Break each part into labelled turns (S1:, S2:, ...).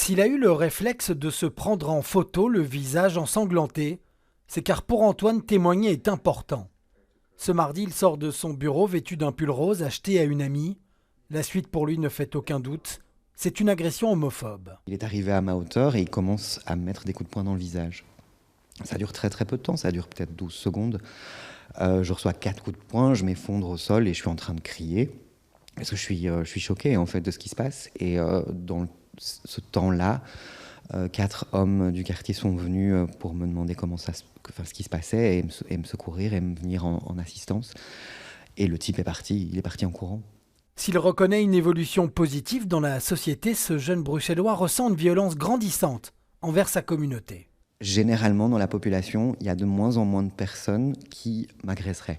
S1: S'il a eu le réflexe de se prendre en photo le visage ensanglanté, c'est car pour Antoine, témoigner est important. Ce mardi, il sort de son bureau vêtu d'un pull rose acheté à une amie. La suite pour lui ne fait aucun doute. C'est une agression homophobe.
S2: Il est arrivé à ma hauteur et il commence à me mettre des coups de poing dans le visage. Ça dure très très peu de temps, ça dure peut-être 12 secondes. Je reçois 4 coups de poing, je m'effondre au sol et je suis en train de crier. Parce que je suis choqué en fait de ce qui se passe. Et dans ce temps-là, 4 hommes du quartier sont venus pour me demander ce qui se passait et me secourir et me venir en assistance. Et le type est parti, il est parti en courant.
S1: S'il reconnaît une évolution positive dans la société, ce jeune bruxellois ressent une violence grandissante envers sa communauté.
S2: Généralement, dans la population, il y a de moins en moins de personnes qui m'agresseraient.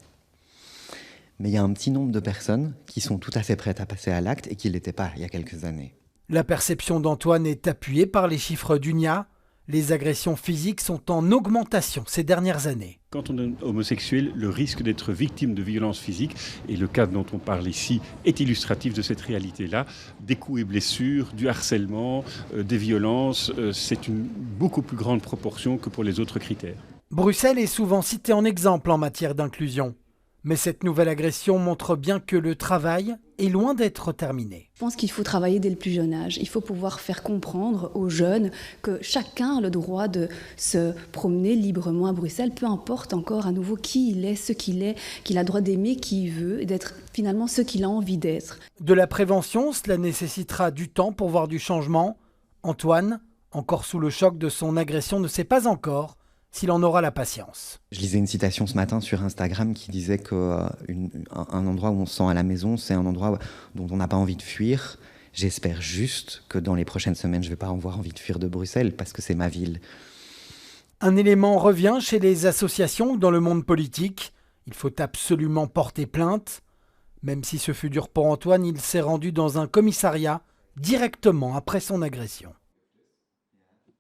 S2: Mais il y a un petit nombre de personnes qui sont tout à fait prêtes à passer à l'acte et qui ne l'étaient pas il y a quelques années.
S1: La perception d'Antoine est appuyée par les chiffres d'UNIA. Les agressions physiques sont en augmentation ces dernières années.
S3: Quand on est homosexuel, le risque d'être victime de violences physiques, et le cas dont on parle ici est illustratif de cette réalité-là, des coups et blessures, du harcèlement, des violences, c'est une beaucoup plus grande proportion que pour les autres critères.
S1: Bruxelles est souvent citée en exemple en matière d'inclusion. Mais cette nouvelle agression montre bien que le travail est loin d'être terminé.
S4: Je pense qu'il faut travailler dès le plus jeune âge. Il faut pouvoir faire comprendre aux jeunes que chacun a le droit de se promener librement à Bruxelles, peu importe encore à nouveau qui il est, ce qu'il est, qu'il a le droit d'aimer qui il veut et d'être finalement ce qu'il a envie d'être.
S1: De la prévention, cela nécessitera du temps pour voir du changement. Antoine, encore sous le choc de son agression, ne sait pas encore s'il en aura la patience.
S2: Je lisais une citation ce matin sur Instagram qui disait qu'un endroit où on se sent à la maison, c'est un endroit dont on n'a pas envie de fuir. J'espère juste que dans les prochaines semaines, je ne vais pas avoir envie de fuir de Bruxelles parce que c'est ma ville.
S1: Un élément revient chez les associations ou dans le monde politique. Il faut absolument porter plainte. Même si ce fut dur pour Antoine, il s'est rendu dans un commissariat directement après son agression.